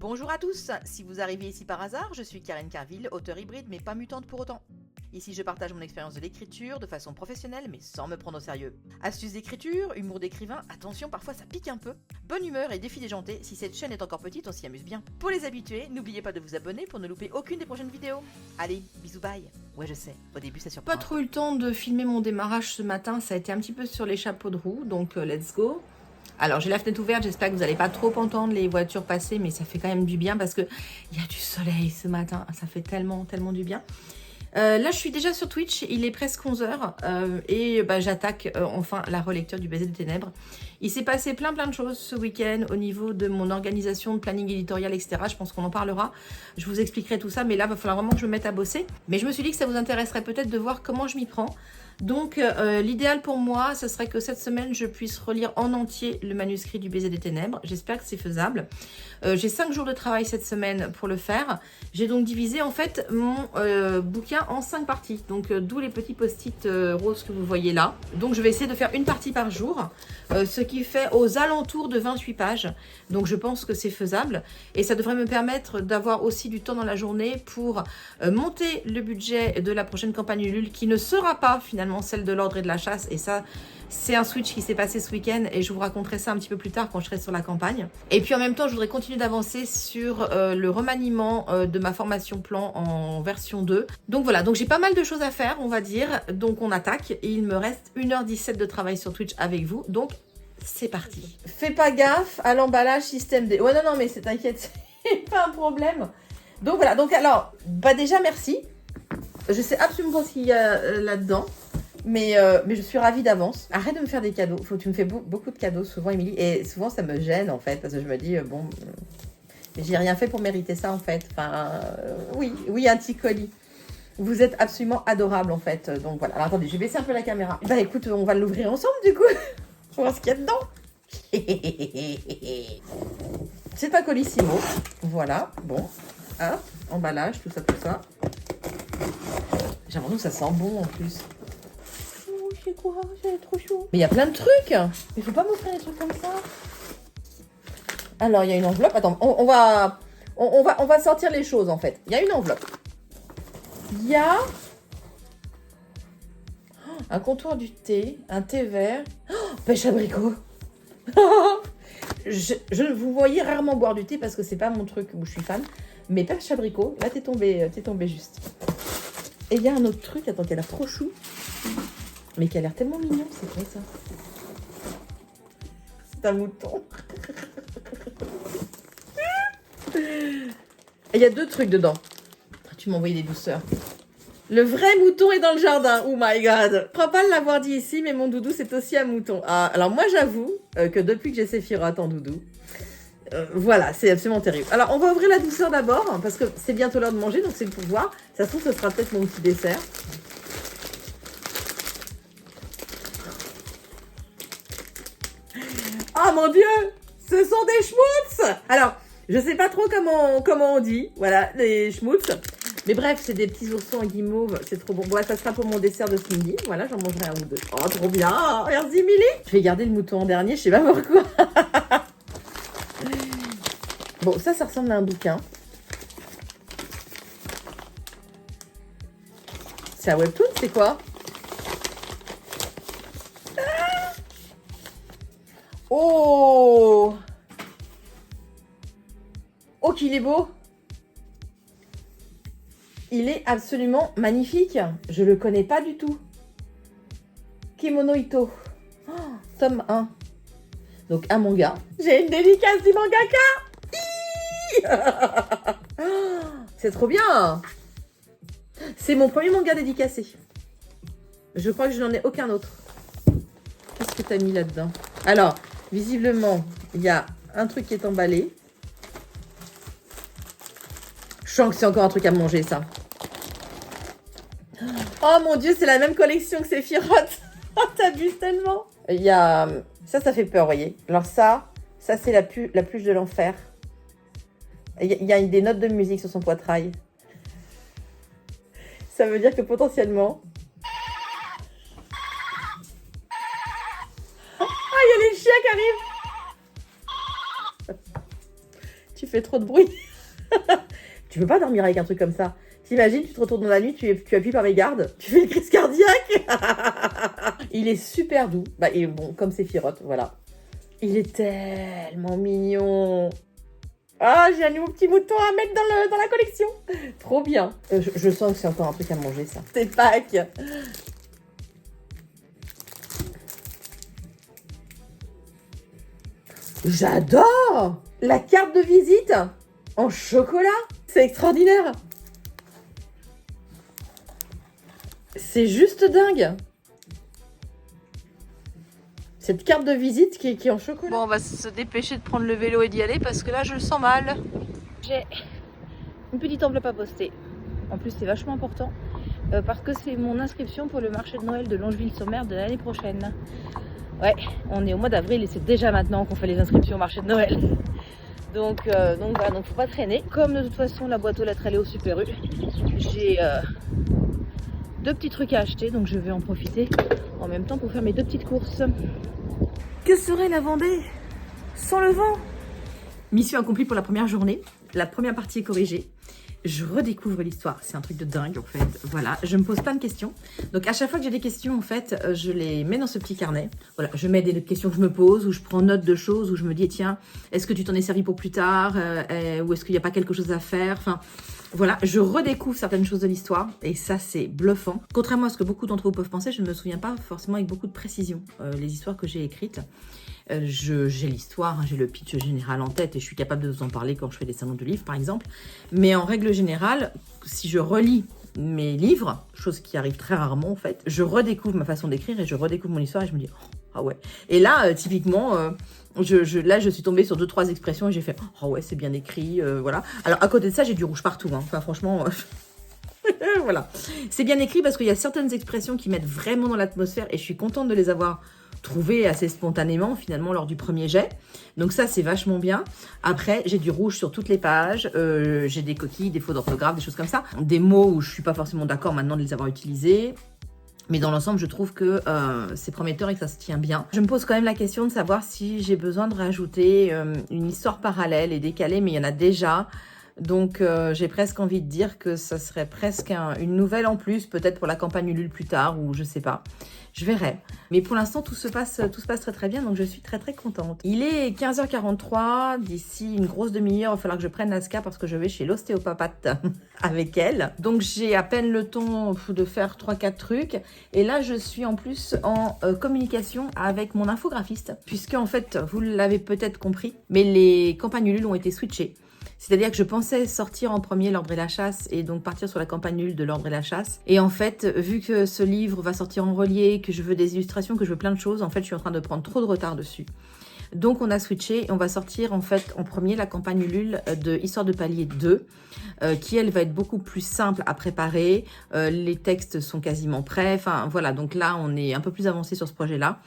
Bonjour à tous, si vous arrivez ici par hasard, je suis Karine Carville, auteure hybride mais pas mutante pour autant. Ici je partage mon expérience de l'écriture de façon professionnelle mais sans me prendre au sérieux. Astuces d'écriture, humour d'écrivain, attention parfois ça pique un peu. Bonne humeur et défi déjanté, si cette chaîne est encore petite on s'y amuse bien. Pour les habitués, n'oubliez pas de vous abonner pour ne louper aucune des prochaines vidéos. Allez, bisous bye. Ouais je sais, au début ça surprend. Pas trop eu le temps de filmer mon démarrage ce matin, ça a été un petit peu sur les chapeaux de roue, donc let's go. Alors j'ai la fenêtre ouverte, j'espère que vous n'allez pas trop entendre les voitures passer, mais ça fait quand même du bien parce que il y a du soleil ce matin, ça fait tellement du bien. Là je suis déjà sur Twitch, il est presque 11h et j'attaque enfin la relecture du Baiser des Ténèbres. Il s'est passé plein de choses ce week-end au niveau de mon organisation, de planning éditorial, etc. Je pense qu'on en parlera, je vous expliquerai tout ça, mais là il va falloir vraiment que je me mette à bosser. Mais je me suis dit que ça vous intéresserait peut-être de voir comment je m'y prends. Donc l'idéal pour moi, ce serait que cette semaine, je puisse relire en entier le manuscrit du Baiser des Ténèbres. J'espère que c'est faisable. J'ai 5 jours de travail cette semaine pour le faire. J'ai donc divisé en fait mon bouquin en 5 parties. Donc d'où les petits post-it roses que vous voyez là. Donc je vais essayer de faire une partie par jour, ce qui fait aux alentours de 28 pages. Donc je pense que c'est faisable. Et ça devrait me permettre d'avoir aussi du temps dans la journée pour monter le budget de la prochaine campagne Ulule qui ne sera pas finalement celle de l'ordre et de la chasse. Et ça, c'est un switch qui s'est passé ce week-end et je vous raconterai ça un petit peu plus tard quand je serai sur la campagne. Et puis en même temps, je voudrais continuer d'avancer sur le remaniement de ma formation plan en version 2. Donc voilà, donc j'ai pas mal de choses à faire, on va dire. Donc on attaque et il me reste 1h17 de travail sur Twitch avec vous. Donc c'est parti. Fais pas gaffe à l'emballage système D. Ouais, non, mais c'est t'inquiète, c'est pas un problème. Donc voilà, donc alors, déjà merci. Je sais absolument pas ce qu'il y a là-dedans. Mais je suis ravie d'avance. Arrête de me faire des cadeaux. Tu me fais beaucoup de cadeaux souvent, Émilie. Et souvent, ça me gêne, en fait. Parce que je me dis, j'ai rien fait pour mériter ça, en fait. Enfin, oui, un petit colis. Vous êtes absolument adorable, en fait. Donc, voilà. Alors, attendez, je vais baisser un peu la caméra. Bah, écoute, on va l'ouvrir ensemble, du coup. Pour voir ce qu'il y a dedans. C'est un colissimo. Voilà. Bon. Hop. Emballage, tout ça. J'ai l'impression que ça sent bon, en plus. C'est quoi? C'est trop chaud. Mais il y a plein de trucs. Mais faut pas m'offrir des trucs comme ça. Alors, il y a une enveloppe. Attends, on va sortir les choses, en fait. Il y a une enveloppe. Il y a un comptoir du thé, un thé vert. Oh, pêche abricot. Je vous voyez rarement boire du thé parce que c'est pas mon truc où je suis fan. Mais pêche abricot, là, t'es tombé juste. Et il y a un autre truc, attends, qui a l'air trop chou. Mais qui a l'air tellement mignon, c'est quoi ça? C'est un mouton. Et il y a 2 trucs dedans. Tu m'as envoyé des douceurs. Le vrai mouton est dans le jardin. Oh my god. Je crois pas l'avoir dit ici, mais mon doudou, c'est aussi un mouton. Ah, alors moi, j'avoue que depuis que j'ai Sephiroth en doudou, voilà, c'est absolument terrible. Alors, on va ouvrir la douceur d'abord, parce que c'est bientôt l'heure de manger, donc c'est le pouvoir. Ça se trouve, ce sera peut-être mon petit dessert. Oh mon Dieu, ce sont des schmutz. Alors, je sais pas trop comment on dit, voilà, les schmutz. Mais bref, c'est des petits oursons guimauves, c'est trop bon. Bon, ça sera pour mon dessert de ce midi. Voilà, j'en mangerai un ou 2. Oh, trop bien. Merci, Émilie. Je vais garder le mouton en dernier, je sais pas pourquoi. Bon, ça ressemble à un bouquin. C'est un webtoon, c'est quoi? Oh! Oh, qu'il est beau! Il est absolument magnifique. Je le connais pas du tout. Kimono Ito. Oh, tome 1. Donc, un manga. J'ai une dédicace du mangaka. C'est trop bien. C'est mon premier manga dédicacé. Je crois que je n'en ai aucun autre. Qu'est-ce que tu as mis là-dedans? Alors, visiblement, il y a un truc qui est emballé. Je sens que c'est encore un truc à manger, ça. Oh mon Dieu, c'est la même collection que Sephiroth. Oh, t'abuses tellement. Il y a... Ça fait peur, vous voyez. Alors ça c'est la pluche de l'enfer. Il y a des notes de musique sur son poitrail. Ça veut dire que potentiellement... Ah, il y a les chiens qui arrivent. Tu fais trop de bruit. Tu peux pas dormir avec un truc comme ça. T'imagines, tu te retournes dans la nuit, tu appuies par mégarde, tu fais une crise cardiaque. Il est super doux. Bah, et bon, comme Sephiroth, voilà. Il est tellement mignon. Ah, j'ai un nouveau petit mouton à mettre dans la collection. Trop bien. Je sens que c'est encore un truc à manger, ça. C'est Pâques. J'adore la carte de visite en chocolat. C'est extraordinaire. C'est juste dingue. Cette carte de visite qui est en chocolat. Bon, on va se dépêcher de prendre le vélo et d'y aller parce que là, je le sens mal. J'ai une petite enveloppe à poster. En plus, c'est vachement important parce que c'est mon inscription pour le marché de Noël de Longeville-sur-Mer de l'année prochaine. Ouais, on est au mois d'avril et c'est déjà maintenant qu'on fait les inscriptions au marché de Noël. Donc voilà, donc faut pas traîner. Comme de toute façon, la boîte aux lettres, elle est au Super U. J'ai 2 petits trucs à acheter, donc je vais en profiter en même temps pour faire mes 2 petites courses. Que serait la Vendée sans le vent? Mission accomplie pour la première journée. La première partie est corrigée. Je redécouvre l'histoire. C'est un truc de dingue, en fait. Voilà, je me pose plein de questions. Donc, à chaque fois que j'ai des questions, en fait, je les mets dans ce petit carnet. Voilà, je mets des questions que je me pose, où je prends note de choses, où je me dis, tiens, est-ce que tu t'en es servi pour plus tard ou est-ce qu'il n'y a pas quelque chose à faire? Enfin, voilà, je redécouvre certaines choses de l'histoire et ça, c'est bluffant. Contrairement à ce que beaucoup d'entre vous peuvent penser, je ne me souviens pas forcément avec beaucoup de précision les histoires que j'ai écrites. J'ai l'histoire, hein, j'ai le pitch général en tête et je suis capable de vous en parler quand je fais des salons de livres, par exemple. Mais en règle générale, si je relis mes livres, chose qui arrive très rarement en fait, je redécouvre ma façon d'écrire et je redécouvre mon histoire et je me dis oh, ah ouais. Et là, typiquement, là je suis tombée sur 2-3 expressions et j'ai fait oh ouais, c'est bien écrit, voilà. Alors à côté de ça, j'ai du rouge partout, hein. Enfin franchement. Voilà, c'est bien écrit parce qu'il y a certaines expressions qui mettent vraiment dans l'atmosphère et je suis contente de les avoir trouvées assez spontanément finalement lors du premier jet. Donc ça, c'est vachement bien. Après, j'ai du rouge sur toutes les pages, j'ai des coquilles, des fautes d'orthographe, des choses comme ça. Des mots où je suis pas forcément d'accord maintenant de les avoir utilisés. Mais dans l'ensemble, je trouve que c'est prometteur et que ça se tient bien. Je me pose quand même la question de savoir si j'ai besoin de rajouter une histoire parallèle et décalée, mais il y en a déjà. Donc j'ai presque envie de dire que ça serait presque une nouvelle en plus, peut-être pour la campagne Ulule plus tard, ou je sais pas. Je verrai. Mais pour l'instant, tout se passe très très bien, donc je suis très très contente. Il est 15h43, d'ici une grosse demi-heure, il va falloir que je prenne Naska parce que je vais chez l'ostéopathe avec elle. Donc j'ai à peine le temps de faire 3-4 trucs. Et là, je suis en plus en communication avec mon infographiste, puisque en fait, vous l'avez peut-être compris, mais les campagnes Ulule ont été switchées. C'est-à-dire que je pensais sortir en premier L'Ordre et la Chasse et donc partir sur la campagne nulle de L'Ordre et la Chasse. Et en fait, vu que ce livre va sortir en relié, que je veux des illustrations, que je veux plein de choses, en fait, je suis en train de prendre trop de retard dessus. Donc, on a switché et on va sortir en fait en premier la campagne Ulule de Histoire de Palier 2, qui elle va être beaucoup plus simple à préparer. Les textes sont quasiment prêts. Enfin, voilà. Donc là, on est un peu plus avancé sur ce projet-là.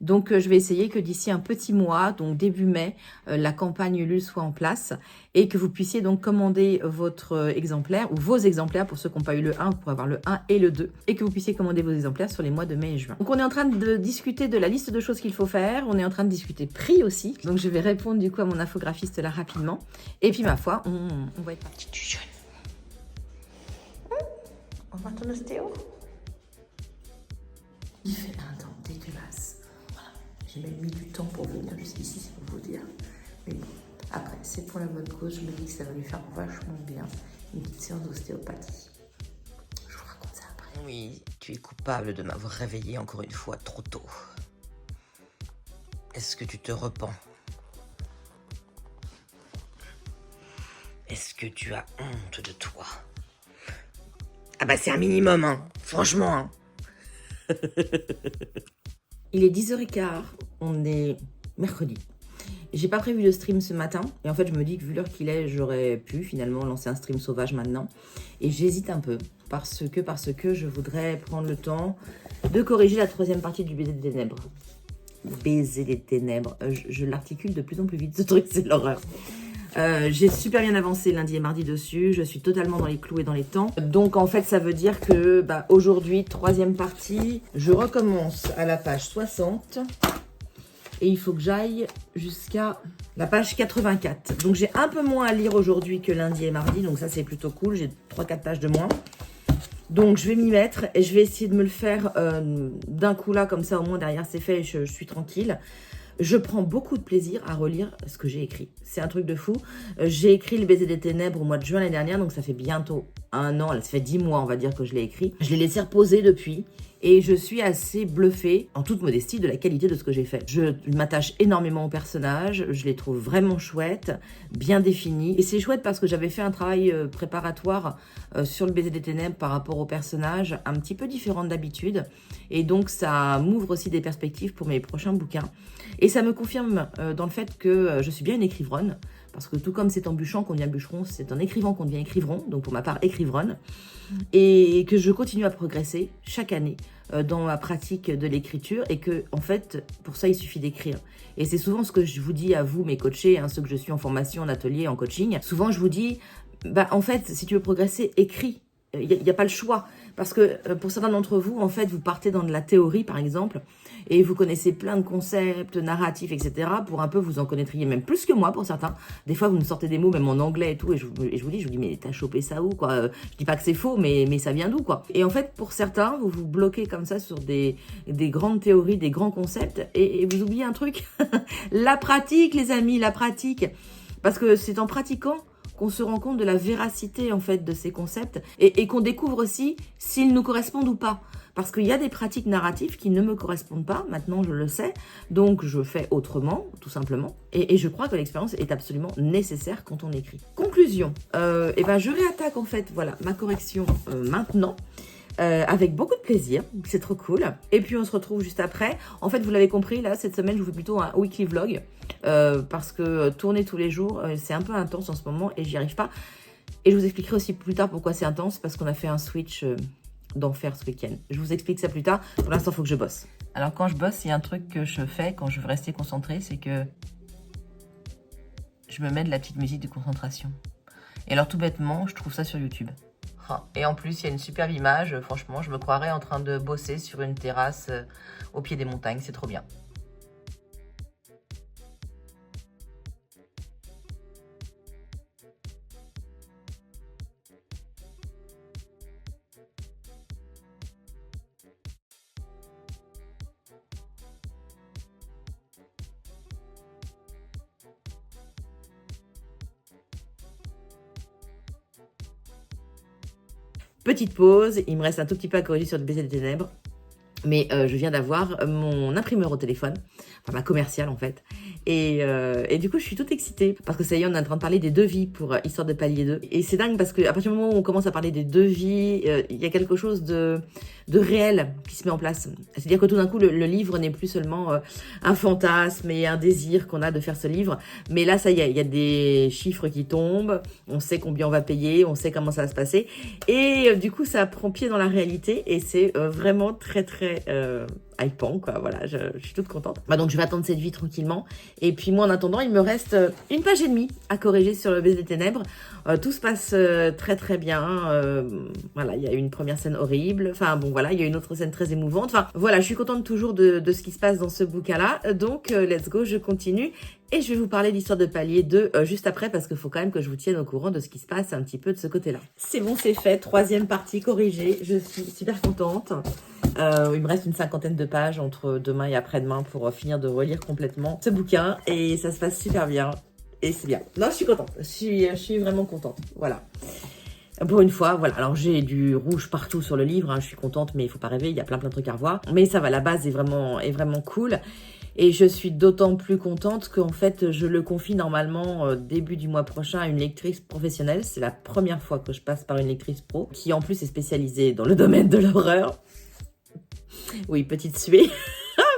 Donc, je vais essayer que d'ici un petit mois, donc début mai, la campagne Ulule soit en place et que vous puissiez donc commander votre exemplaire ou vos exemplaires pour ceux qui n'ont pas eu le 1, vous pourrez avoir le 1 et le 2 et que vous puissiez commander vos exemplaires sur les mois de mai et juin. Donc, on est en train de discuter de la liste de choses qu'il faut faire. On est en train de discuter prix aussi. Donc, je vais répondre du coup à mon infographiste là rapidement. Et puis, ma foi, on va être parti du jeune. On va ton ostéo. Il fait un temps dégueulasse. J'ai même mis du temps pour venir jusqu'ici, c'est pour vous dire. Mais bon, après, c'est pour la bonne cause. Je me dis que ça va lui faire vachement bien. Une petite séance d'ostéopathie. Je vous raconte ça après. Oui, tu es coupable de m'avoir réveillé encore une fois trop tôt. Est-ce que tu te repens? Est-ce que tu as honte de toi? Ah bah c'est un minimum, hein. Franchement, hein. Il est 10h15, on est mercredi. J'ai pas prévu de stream ce matin. Et en fait, je me dis que vu l'heure qu'il est, j'aurais pu finalement lancer un stream sauvage maintenant. Et j'hésite un peu. Parce que je voudrais prendre le temps de corriger la 3e partie du Baiser des Ténèbres. Baiser des Ténèbres. Je l'articule de plus en plus vite, ce truc, c'est l'horreur. J'ai super bien avancé lundi et mardi dessus. Je suis totalement dans les clous et dans les temps. Donc en fait, ça veut dire que aujourd'hui, 3e partie, je recommence à la page 60. Et il faut que j'aille jusqu'à la page 84. Donc j'ai un peu moins à lire aujourd'hui que lundi et mardi, donc ça c'est plutôt cool, j'ai 3-4 pages de moins. Donc je vais m'y mettre et je vais essayer de me le faire d'un coup là, comme ça au moins derrière c'est fait et je suis tranquille. Je prends beaucoup de plaisir à relire ce que j'ai écrit. C'est un truc de fou. J'ai écrit Le baiser des ténèbres au mois de juin l'année dernière, donc ça fait bientôt 1 an, ça fait 10 mois on va dire que je l'ai écrit. Je l'ai laissé reposer depuis et je suis assez bluffée, en toute modestie, de la qualité de ce que j'ai fait. Je m'attache énormément aux personnages, je les trouve vraiment chouettes, bien définis. Et c'est chouette parce que j'avais fait un travail préparatoire sur Le baiser des ténèbres par rapport aux personnages, un petit peu différent d'habitude. Et donc ça m'ouvre aussi des perspectives pour mes prochains bouquins. Et ça me confirme dans le fait que je suis bien une écrivronne, parce que tout comme c'est en bûchant qu'on devient bûcheron, c'est en écrivant qu'on devient écrivron, donc pour ma part écrivronne, et que je continue à progresser chaque année dans ma pratique de l'écriture, et que en fait, pour ça, il suffit d'écrire. Et c'est souvent ce que je vous dis à vous, mes coachés, hein, ceux que je suis en formation, en atelier, en coaching. Souvent, je vous dis, en fait, si tu veux progresser, écris. Il n'y a pas le choix. Parce que pour certains d'entre vous, en fait, vous partez dans de la théorie, par exemple, et vous connaissez plein de concepts, narratifs, etc. Pour un peu, vous en connaîtriez même plus que moi, pour certains. Des fois, vous me sortez des mots, même en anglais et tout, et je vous dis, mais t'as chopé ça où, quoi? Je dis pas que c'est faux, mais ça vient d'où, quoi? Et en fait, pour certains, vous vous bloquez comme ça sur des grandes théories, des grands concepts, et vous oubliez un truc. La pratique, les amis, la pratique. Parce que c'est en pratiquant qu'on se rend compte de la véracité en fait de ces concepts et qu'on découvre aussi s'ils nous correspondent ou pas. Parce qu'il y a des pratiques narratives qui ne me correspondent pas, maintenant je le sais, donc je fais autrement, tout simplement. Et je crois que l'expérience est absolument nécessaire quand on écrit. Conclusion, et ben je réattaque en fait, voilà, ma correction maintenant. Avec beaucoup de plaisir, c'est trop cool. Et puis on se retrouve juste après. En fait, vous l'avez compris, là, cette semaine, je vous fais plutôt un weekly vlog. Parce que tourner tous les jours, c'est un peu intense en ce moment et j'y arrive pas. Et je vous expliquerai aussi plus tard pourquoi c'est intense, parce qu'on a fait un switch d'enfer ce week-end. Je vous explique ça plus tard. Pour l'instant, il faut que je bosse. Alors quand je bosse, il y a un truc que je fais quand je veux rester concentrée, c'est que je me mets de la petite musique de concentration. Et alors tout bêtement, je trouve ça sur YouTube. Et en plus, il y a une superbe image. Franchement, je me croirais en train de bosser sur une terrasse au pied des montagnes. C'est trop bien. Petite pause, il me reste un tout petit peu à corriger sur le baiser des ténèbres, mais je viens d'avoir mon imprimeur au téléphone, enfin ma commerciale en fait, et du coup je suis toute excitée, parce que ça y est, on est en train de parler des devis pour Histoire de Palier 2, et c'est dingue parce qu'à partir du moment où on commence à parler des devis, il y a quelque chose de réel qui se met en place. C'est-à-dire que tout d'un coup, le livre n'est plus seulement un fantasme et un désir qu'on a de faire ce livre, mais là, ça y est, il y a des chiffres qui tombent, on sait combien on va payer, on sait comment ça va se passer, et du coup, ça prend pied dans la réalité, et c'est vraiment très, très hypant, quoi, voilà, je suis toute contente. Bah donc, je vais attendre cette vie tranquillement, et puis moi, en attendant, il me reste une page et demie à corriger sur le baiser des ténèbres. Tout se passe très, très bien, voilà, il y a eu une première scène horrible, enfin, bon, voilà, il y a une autre scène très émouvante. Enfin, voilà, je suis contente toujours de ce qui se passe dans ce bouquin-là. Donc, let's go, je continue. Et je vais vous parler d'Histoire de Palier 2 juste après, parce qu'il faut quand même que je vous tienne au courant de ce qui se passe un petit peu de ce côté-là. C'est bon, c'est fait. 3e partie corrigée. Je suis super contente. Il me reste une 50aine de pages entre demain et après-demain pour finir de relire complètement ce bouquin. Et ça se passe super bien. Et c'est bien. Non, je suis contente. Je suis vraiment contente. Voilà. Pour une fois, voilà. Alors, j'ai du rouge partout sur le livre. Hein, je suis contente, mais il faut pas rêver. Il y a plein de trucs à revoir. Mais ça va, la base est vraiment cool. Et je suis d'autant plus contente qu'en fait, je le confie normalement début du mois prochain à une lectrice professionnelle. C'est la première fois que je passe par une lectrice pro, qui en plus est spécialisée dans le domaine de l'horreur. Oui, petite suée.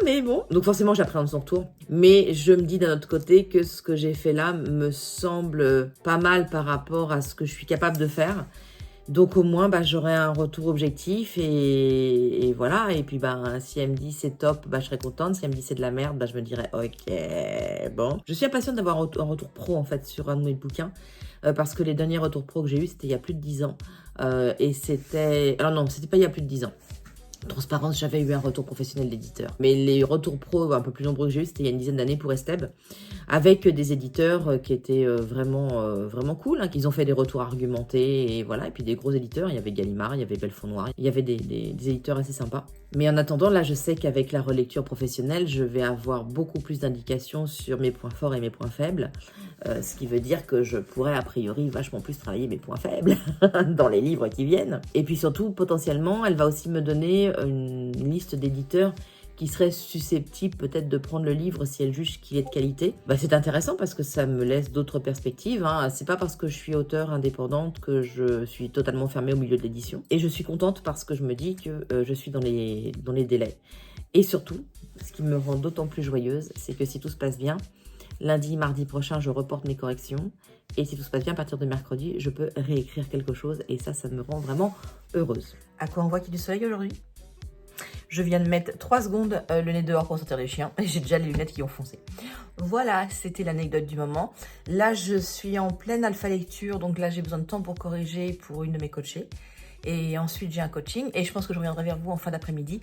Mais bon. Donc forcément, j'appréhende son retour. Mais je me dis d'un autre côté que ce que j'ai fait là me semble pas mal par rapport à ce que je suis capable de faire. Donc au moins, bah, j'aurai un retour objectif et voilà. Et puis bah, si elle me dit c'est top, bah, je serai contente. Si elle me dit c'est de la merde, bah, je me dirais ok, bon. Je suis impatiente d'avoir un retour pro en fait sur un de mes bouquins. Parce que les derniers retours pro que j'ai eu, c'était il y a plus de 10 ans. Et c'était... Alors non, c'était pas il y a plus de 10 ans. Transparence, j'avais eu un retour professionnel d'éditeur. Mais les retours pro un peu plus nombreux que j'ai eu, c'était il y a une dizaine d'années pour Esteb, avec des éditeurs qui étaient vraiment cool, hein, qu'ils ont fait des retours argumentés, et voilà. Et puis des gros éditeurs, il y avait Gallimard, il y avait Belfond Noir, il y avait des éditeurs assez sympas. Mais en attendant, là, je sais qu'avec la relecture professionnelle, je vais avoir beaucoup plus d'indications sur mes points forts et mes points faibles, ce qui veut dire que je pourrais a priori vachement plus travailler mes points faibles dans les livres qui viennent. Et puis surtout, potentiellement, elle va aussi me donner une liste d'éditeurs qui seraient susceptibles peut-être de prendre le livre si elle juge qu'il est de qualité. C'est intéressant parce que ça me laisse d'autres perspectives, hein. C'est pas parce que je suis auteure indépendante que je suis totalement fermée au milieu de l'édition. Et je suis contente parce que je me dis que je suis dans les délais. Et surtout, ce qui me rend d'autant plus joyeuse, c'est que si tout se passe bien, lundi, mardi prochain, je reporte mes corrections. Et si tout se passe bien, à partir de mercredi, je peux réécrire quelque chose. Et ça me rend vraiment heureuse. À quoi on voit qu'il y a du soleil aujourd'hui? Je viens de mettre 3 secondes le nez dehors pour sortir les chiens. J'ai déjà les lunettes qui ont foncé. Voilà, c'était l'anecdote du moment. Là, je suis en pleine alpha lecture. Donc là, j'ai besoin de temps pour corriger pour une de mes coachées. Et ensuite, j'ai un coaching. Et je pense que je reviendrai vers vous en fin d'après-midi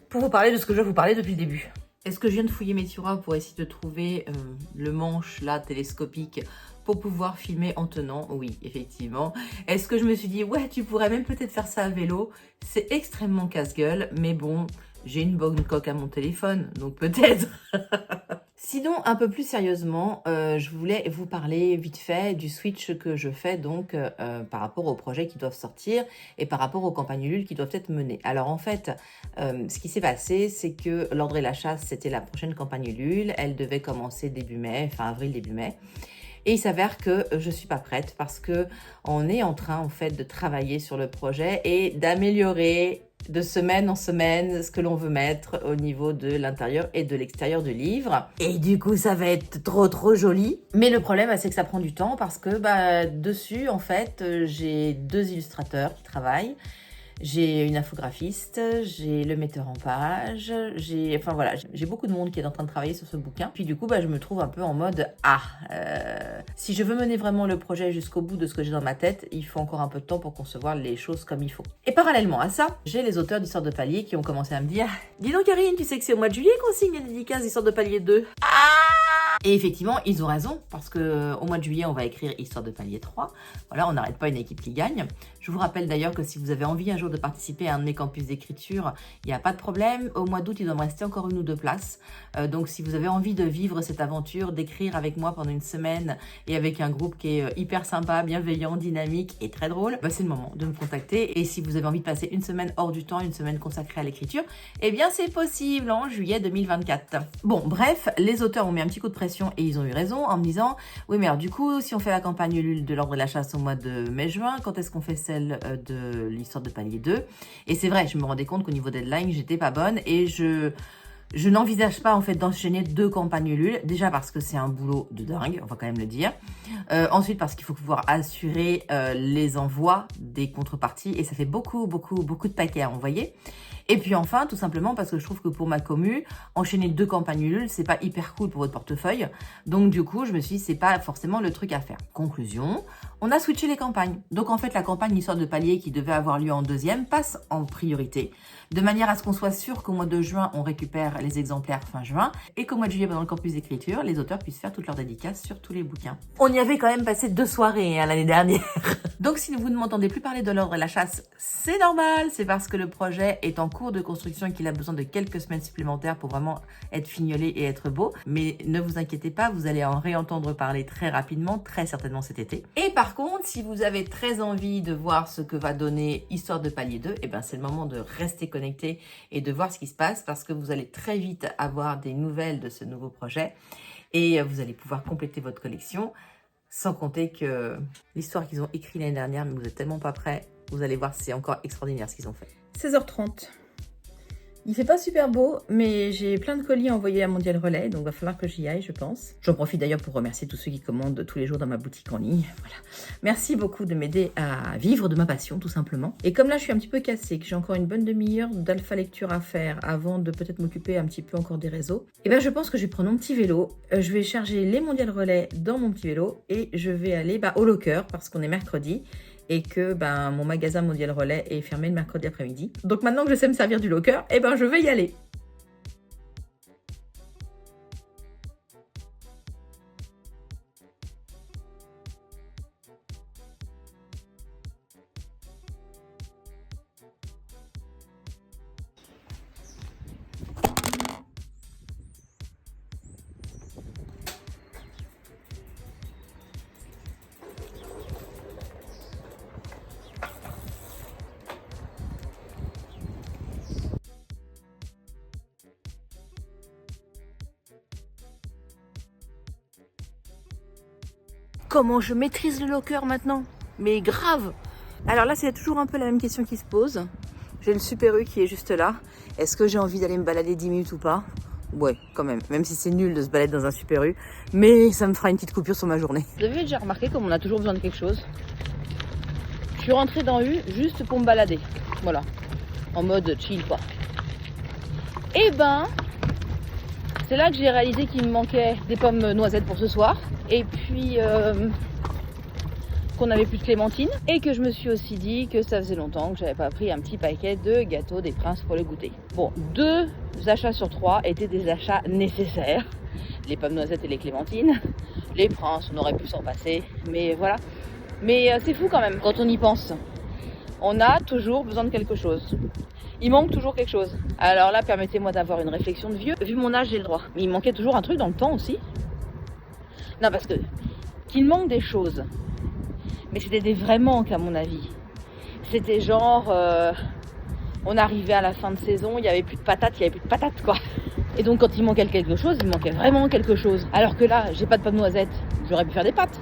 pour vous parler de ce que je vais vous parler depuis le début. Est-ce que je viens de fouiller mes tiroirs pour essayer de trouver le manche là télescopique pour pouvoir filmer en tenant? Oui, effectivement. Est-ce que je me suis dit, ouais, tu pourrais même peut-être faire ça à vélo? C'est extrêmement casse-gueule, mais bon, j'ai une bonne coque à mon téléphone, donc peut-être. Sinon, un peu plus sérieusement, je voulais vous parler vite fait du switch que je fais donc par rapport aux projets qui doivent sortir et par rapport aux campagnes Ulule qui doivent être menées. Alors en fait, ce qui s'est passé, c'est que L'Ordre et la Chasse, c'était la prochaine campagne Ulule. Elle devait commencer début mai, fin avril, début mai. Et il s'avère que je suis pas prête parce que on est en train en fait de travailler sur le projet et d'améliorer de semaine en semaine ce que l'on veut mettre au niveau de l'intérieur et de l'extérieur du livre. Et du coup, ça va être trop joli. Mais le problème, c'est que ça prend du temps parce que dessus, en fait, j'ai 2 illustrateurs qui travaillent. J'ai une infographiste, j'ai le metteur en page, j'ai beaucoup de monde qui est en train de travailler sur ce bouquin. Puis du coup, je me trouve un peu en mode si je veux mener vraiment le projet jusqu'au bout de ce que j'ai dans ma tête, il faut encore un peu de temps pour concevoir les choses comme il faut. Et parallèlement à ça, j'ai les auteurs d'Histoire de Palier qui ont commencé à me dire dis donc Karine, tu sais que c'est au mois de juillet qu'on signe les dédicaces d'Histoire de Palier 2. Et effectivement, ils ont raison, parce qu'au mois de juillet, on va écrire Histoire de Palier 3. Voilà, on n'arrête pas une équipe qui gagne. Je vous rappelle d'ailleurs que si vous avez envie un jour de participer à un de mes campus d'écriture, il n'y a pas de problème. Au mois d'août, il doit me rester encore 1 ou 2 places. Donc si vous avez envie de vivre cette aventure, d'écrire avec moi pendant une semaine et avec un groupe qui est hyper sympa, bienveillant, dynamique et très drôle, c'est le moment de me contacter. Et si vous avez envie de passer une semaine hors du temps, une semaine consacrée à l'écriture, eh bien c'est possible en juillet 2024. Bon, bref, les auteurs ont mis un petit coup de pression et ils ont eu raison en me disant oui mais alors du coup si on fait la campagne Ulule de l'Ordre et la Chasse au mois de mai-juin, quand est-ce qu'on fait celle de l'Histoire de Palier 2? Et c'est vrai, je me rendais compte qu'au niveau deadline j'étais pas bonne et je n'envisage pas en fait d'enchaîner 2 campagnes Ulule, déjà parce que c'est un boulot de dingue, on va quand même le dire. Ensuite parce qu'il faut pouvoir assurer les envois des contreparties et ça fait beaucoup de paquets à envoyer. Et puis enfin, tout simplement parce que je trouve que pour ma commu, enchaîner 2 campagnes Ulule, c'est pas hyper cool pour votre portefeuille. Donc du coup, je me suis dit, c'est pas forcément le truc à faire. Conclusion, on a switché les campagnes. Donc en fait, la campagne Histoire de Palier qui devait avoir lieu en 2e passe en priorité, de manière à ce qu'on soit sûr qu'au mois de juin, on récupère les exemplaires fin juin et qu'au mois de juillet, pendant le campus d'écriture, les auteurs puissent faire toutes leurs dédicaces sur tous les bouquins. On y avait quand même passé 2 soirées l'année dernière. Donc si vous ne m'entendez plus parler de l'Ordre et la Chasse, c'est normal, c'est parce que le projet est en cours de construction et qu'il a besoin de quelques semaines supplémentaires pour vraiment être fignolé et être beau. Mais ne vous inquiétez pas, vous allez en réentendre parler très rapidement, très certainement cet été. Et par contre, si vous avez très envie de voir ce que va donner Histoire de Palier 2, c'est le moment de rester connecté et de voir ce qui se passe parce que vous allez très vite avoir des nouvelles de ce nouveau projet et vous allez pouvoir compléter votre collection. Sans compter que l'histoire qu'ils ont écrite l'année dernière, mais vous n'êtes tellement pas prêts, vous allez voir, c'est encore extraordinaire ce qu'ils ont fait. 16h30. Il fait pas super beau, mais j'ai plein de colis à envoyer à Mondial Relais, donc va falloir que j'y aille, je pense. J'en profite d'ailleurs pour remercier tous ceux qui commandent tous les jours dans ma boutique en ligne. Voilà. Merci beaucoup de m'aider à vivre de ma passion, tout simplement. Et comme là, je suis un petit peu cassée, que j'ai encore une bonne demi-heure d'alpha lecture à faire avant de peut-être m'occuper un petit peu encore des réseaux, je pense que je vais prendre mon petit vélo, je vais charger les Mondial Relais dans mon petit vélo et je vais aller au locker parce qu'on est mercredi. et que ben, mon magasin Mondial Relais est fermé le mercredi après-midi. Donc maintenant que je sais me servir du locker, eh ben, je vais y aller. Comment je maîtrise le locker maintenant? Mais grave! Alors là, c'est toujours un peu la même question qui se pose. J'ai le Super U qui est juste là. Est-ce que j'ai envie d'aller me balader 10 minutes ou pas? Ouais, quand même. Même si c'est nul de se balader dans un Super U. Mais ça me fera une petite coupure sur ma journée. Vous avez déjà remarqué comme on a toujours besoin de quelque chose? Je suis rentrée dans U juste pour me balader. Voilà. En mode chill, quoi. Et ben, c'est là que j'ai réalisé qu'il me manquait des pommes noisettes pour ce soir. Et puis qu'on n'avait plus de clémentine. Et que je me suis aussi dit que ça faisait longtemps que j'avais pas pris un petit paquet de gâteaux des Princes pour le goûter. Bon, 2 achats sur 3 étaient des achats nécessaires. Les pommes noisettes et les clémentines. Les Princes, on aurait pu s'en passer. Mais voilà. Mais c'est fou quand même quand on y pense. On a toujours besoin de quelque chose. Il manque toujours quelque chose. Alors là, permettez-moi d'avoir une réflexion de vieux. Vu mon âge, j'ai le droit. Mais il manquait toujours un truc dans le temps aussi. Non, parce que qu'il manque des choses. Mais c'était des vrais manques à mon avis. C'était genre, on arrivait à la fin de saison, il n'y avait plus de patates, quoi. Et donc quand il manquait quelque chose, il manquait vraiment quelque chose. Alors que là, j'ai pas de pommes noisettes, j'aurais pu faire des pâtes.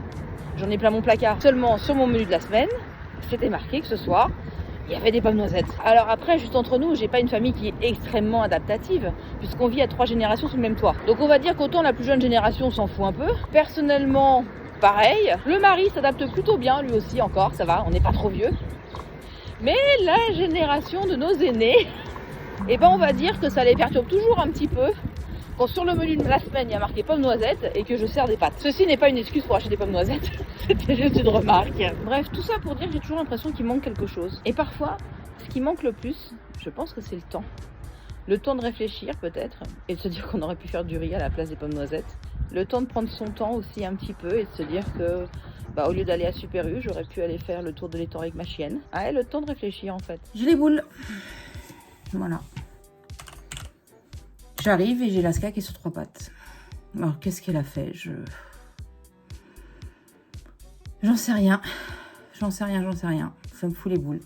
J'en ai plein mon placard. Seulement sur mon menu de la semaine, c'était marqué que ce soir, il y avait des pommes noisettes. Alors après, juste entre nous, j'ai pas une famille qui est extrêmement adaptative, puisqu'on vit à 3 générations sous le même toit. Donc on va dire qu'autant la plus jeune génération s'en fout un peu. Personnellement, pareil. Le mari s'adapte plutôt bien, lui aussi encore, ça va, on n'est pas trop vieux. Mais la génération de nos aînés, eh ben on va dire que ça les perturbe toujours un petit peu. Quand sur le menu de la semaine, il y a marqué pommes noisettes et que je sers des pâtes. Ceci n'est pas une excuse pour acheter des pommes noisettes, c'était juste une remarque. Bref, tout ça pour dire que j'ai toujours l'impression qu'il manque quelque chose. Et parfois, ce qui manque le plus, je pense que c'est le temps. Le temps de réfléchir peut-être, et de se dire qu'on aurait pu faire du riz à la place des pommes noisettes. Le temps de prendre son temps aussi un petit peu et de se dire que, au lieu d'aller à Super U, j'aurais pu aller faire le tour de l'étang avec ma chienne. Ah, le temps de réfléchir en fait. J'ai les boules. Voilà. J'arrive et j'ai Laska qui est sur 3 pattes. Alors, qu'est-ce qu'elle a fait? J'en sais rien. J'en sais rien. Ça me fout les boules.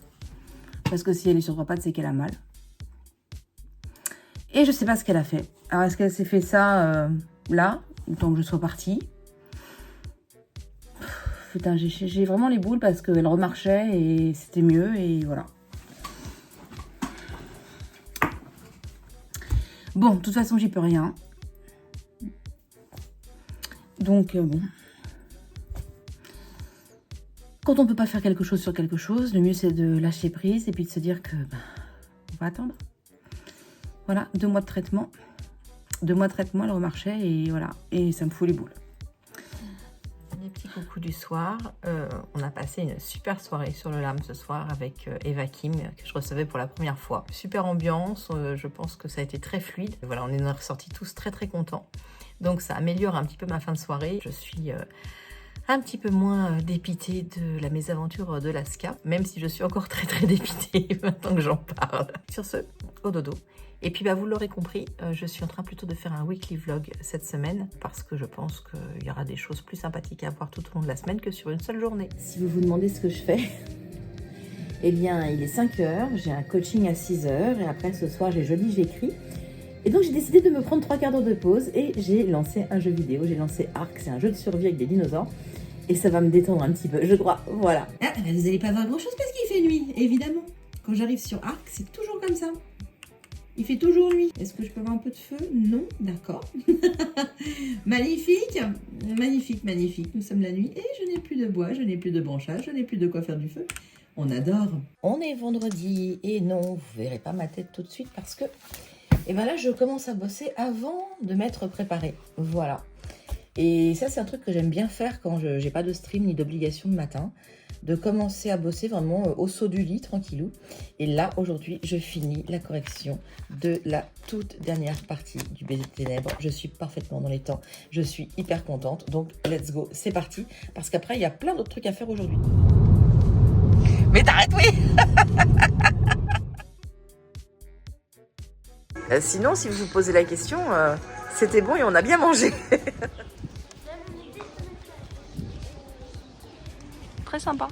Parce que si elle est sur 3 pattes, c'est qu'elle a mal. Et je sais pas ce qu'elle a fait. Alors, est-ce qu'elle s'est fait ça là, le temps que je sois partie? Putain, j'ai vraiment les boules parce qu'elle remarchait et c'était mieux et voilà. Bon, de toute façon, j'y peux rien. Donc, bon. Quand on peut pas faire quelque chose sur quelque chose, le mieux c'est de lâcher prise et puis de se dire que on va attendre. Voilà, 2 mois de traitement. 2 mois de traitement, elle remarchait et voilà. Et ça me fout les boules. Les petits coucous du soir. On a passé une super soirée sur le lame ce soir avec Eva Kim que je recevais pour la première fois. Super ambiance, je pense que ça a été très fluide. Voilà, on est ressortis tous très très contents. Donc ça améliore un petit peu ma fin de soirée. Je suis un petit peu moins dépitée de la mésaventure de Laska, même si je suis encore très très dépitée maintenant que j'en parle. Sur ce, au dodo. Et puis vous l'aurez compris, je suis en train plutôt de faire un weekly vlog cette semaine parce que je pense qu'il y aura des choses plus sympathiques à voir tout au long de la semaine que sur une seule journée. Si vous vous demandez ce que je fais, eh bien il est 5h, j'ai un coaching à 6h et après ce soir j'ai jeudi, j'écris. Et donc j'ai décidé de me prendre 3 quarts d'heure de pause et j'ai lancé un jeu vidéo, j'ai lancé Ark, c'est un jeu de survie avec des dinosaures. Et ça va me détendre un petit peu, je crois, voilà. Ah, vous n'allez pas voir grand chose parce qu'il fait nuit, évidemment. Quand j'arrive sur Ark, c'est toujours comme ça. Il fait toujours nuit. Est-ce que je peux avoir un peu de feu? Non, d'accord. Magnifique, magnifique, magnifique. Nous sommes la nuit et je n'ai plus de bois, je n'ai plus de branchage, je n'ai plus de quoi faire du feu. On adore. On est vendredi et non, vous verrez pas ma tête tout de suite parce que, et ben là, je commence à bosser avant de m'être préparée. Voilà. Et ça, c'est un truc que j'aime bien faire quand je n'ai pas de stream ni d'obligation le matin. de commencer à bosser vraiment au saut du lit, tranquillou. Et là, aujourd'hui, je finis la correction de la toute dernière partie du baiser de ténèbres. Je suis parfaitement dans les temps. Je suis hyper contente. Donc, let's go, c'est parti. Parce qu'après, il y a plein d'autres trucs à faire aujourd'hui. Mais t'arrêtes, oui. Sinon, si vous vous posez la question, c'était bon et on a bien mangé. Très sympa.